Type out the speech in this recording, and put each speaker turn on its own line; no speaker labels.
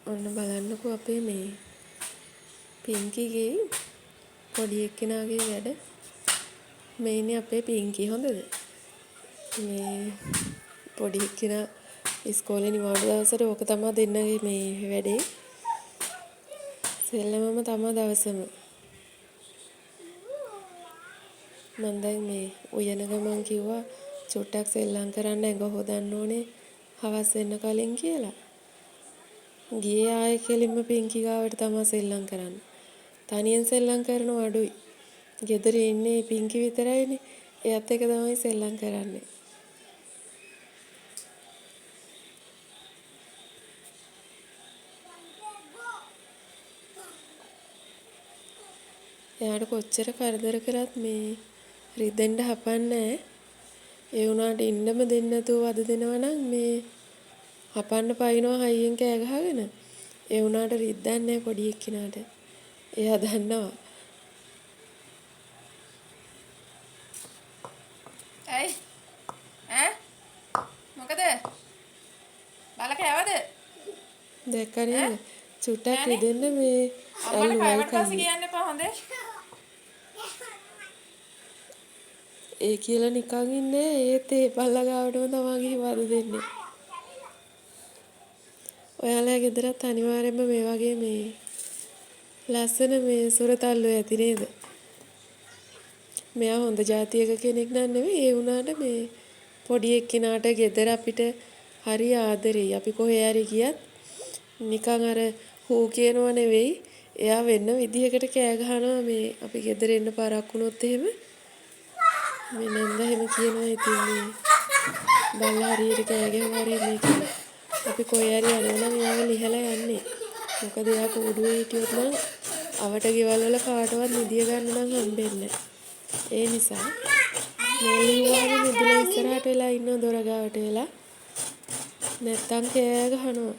ඔන්න බලන්නකෝ අපේ මේ පින්කිගේ පොඩි එක්කෙනාගේ වැඩ. මේ ඉන්නේ අපේ පින්කි හොඳද? මේ පොඩි එක්කෙනා ඉස්කෝලේ නිවාඩු දවසට ඕක තමයි දෙන්නගේ මේ වැඩේ. සෙල්ලමම තමයි දවසම. මම දැන් මේ උයන ගමන් කිව්වා චුට්ටක් සෙල්ලම් කරන්න ඇඟ හොදන්න ඕනේ හවස් වෙන්න කලින් කියලා. ගියේ ආයේ කෙලින්ම පින්කි ගාවට තමයි සෙල්ලම් කරන්නේ. තනියෙන් සෙල්ලම් කරනව අඩුයි. ගෙදර ඉන්නේ පින්කි විතරයිනේ. එයත් එක තමයි සෙල්ලම් කරන්නේ. එයාට කොච්චර කරදර කරත් මේ රිදෙන්න හපන්නේ ඒ වුණාට ඉන්නම දෙන්නේ නැතුව වද දෙනවා නම් මේ හපන්න පයින්නවා හයියෙන් කෑ ගහගෙන. ඒ වුණාට රිද්දන්නේ පොඩි එක්කිනාට. එයා දන්නවා.
ඇයි ඈ මොකද බල කෑවද
දැක්ක නේද? චුට්ටක් රිදෙන්න මේ
අම්මට කයවට පස්සේ කියන්න එපා හොඳේ.
ඒ කියලා නිකන් ඉන්නේ ඒත් ඒ බල්ලා ගාවටම තමා ගිහින් වද දෙන්නේ. ඔයාලා ගෙදරත් අනිවාර්යයෙන්ම මේ වගේ මේ ලස්සන මේ සුරතල්ලු ඇති නේද? මෙයා හොඳ જાතියක කෙනෙක් නන් නෙවෙයි. ඒ වුණාට මේ පොඩි එක්කිනාට ගෙදර අපිට හරි ආදරෙයි. අපි කොහේ හරි ගියත් නිකන් අර හූ කියනව නෙවෙයි. එයා වෙන විදිහකට කෑ ගහනවා මේ අපි ගෙදර එන්න පරක් වුණොත් එහෙම. මේ නන්ද එහෙම කියනවා ඉතින් මේ බල්ලා හරියට කෑ ගැහුවා හරියන්නේ කියලා. අපි කොහේ හරි යනවා නම් එයාව ලිහලා යන්නේ. මොකද එයා කූඩුවේ හිටියොත් නම් අවට ගෙවල් වල කාටවත් නිදිය ගන්න නම් හම්බෙන්නේ නැහැ. ඒ නිසා මේ ලිව්වාම මිදුල ඉස්සරහට වෙලා ඉන්න දොර ගාවට වෙලා නැත්තම් කෑ ගහනවා.